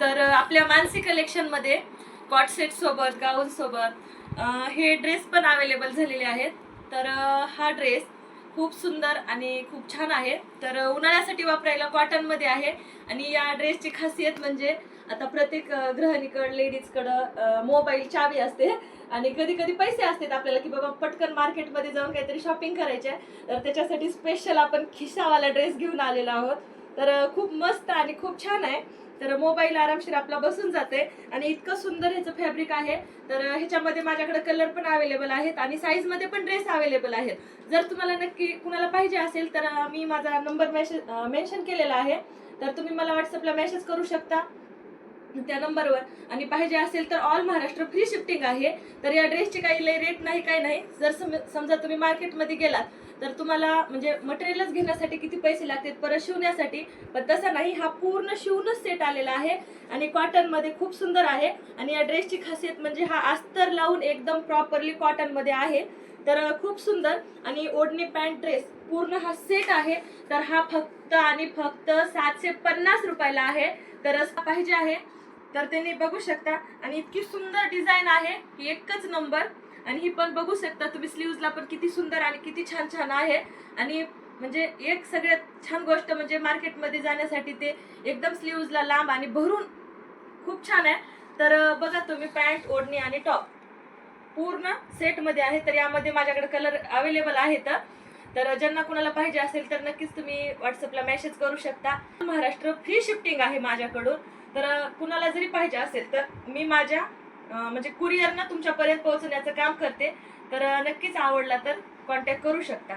तर आपल्या Mansi कलेक्शनमध्ये cot set सोबत गाऊन सोबत हे ड्रेस पण अवेलेबल झालेले आहेत। तर हा ड्रेस खूप सुंदर आणि खूप छान आहे। तर उन्हाळ्यासाठी वापरायला कॉटन मध्ये आहे आणि या ड्रेसची खासियत म्हणजे आता प्रत्येक गृहिणीकडे लेडीजकडे मोबाईल चावी असते आणि कधी कधी पैसे असतात आपल्याला की बाबा पटकन मार्केटमध्ये जाऊन काहीतरी शॉपिंग करायचे, तर त्याच्यासाठी स्पेशल आपण खिशावाला ड्रेस घेऊन आलेलो आहोत। तर खूप मस्त आणि खूप छान आहे। तर मोबाईल आरामशीर आपला बसून जाते आणि इतकं सुंदर ह्याचं फॅब्रिक आहे। तर ह्याच्यामध्ये माझ्याकडे कलर पण अवेलेबल आहेत आणि साईज मध्ये पण ड्रेस अवेलेबल आहेत। जर तुम्हाला नक्की कुणाला पाहिजे असेल तर मी माझा नंबर मेन्शन केलेला आहे, तर तुम्ही मला व्हॉट्सअपला मेसेज करू शकता त्या नंबरवर। आणि पाहिजे असेल तर ऑल महाराष्ट्र फ्री शिफ्टिंग आहे। तर या ड्रेसचे काही लय रेट नाही काही नाही। जर समजा तुम्ही मार्केटमध्ये गेलात तर तुम्हाला म्हणजे मटेरियलच घेण्यासाठी किती पैसे लागतात परत शिवण्यासाठी, पण तसं नाही, हा पूर्ण शिवूनच सेट आलेला आहे आणि कॉटन मध्ये खूप सुंदर आहे। आणि या ड्रेसची खासियत म्हणजे हा अस्तर लावून एकदम प्रॉपरली कॉटन मध्ये आहे। तर खूप सुंदर आणि ओढणी पॅन्ट ड्रेस पूर्ण हा सेट आहे। तर हा फक्त आणि फक्त 750 रुपयाला आहे। तर पाहिजे आहे तर त्यांनी बघू शकता आणि इतकी सुंदर डिझाईन आहे की एकच नंबर। आणि ही पण बघू शकता तुम्ही, स्लीव्हजला पण किती सुंदर आणि किती छान छान आहे। आणि म्हणजे एक सगळ्यात छान गोष्ट म्हणजे मार्केटमध्ये जाण्यासाठी ते एकदम स्लीव्हजला लांब आणि भरून खूप छान आहे। तर बघा तुम्ही, पॅन्ट ओढणी आणि टॉप पूर्ण सेट मध्ये आहे। तर यामध्ये माझ्याकडे कलर अवेलेबल आहेत। तर ज्यांना कुणाला पाहिजे असेल तर नक्कीच तुम्ही व्हॉट्सअपला मेसेज करू शकता। महाराष्ट्र फ्री शिफ्टिंग आहे माझ्याकडून। तर कुणाला जरी पाहिजे असेल तर मी माझ्या म्हणजे कुरिअरनं तुमच्यापर्यंत पोहोचण्याचं काम करते। तर नक्कीच आवडला तर कॉन्टॅक्ट करू शकता।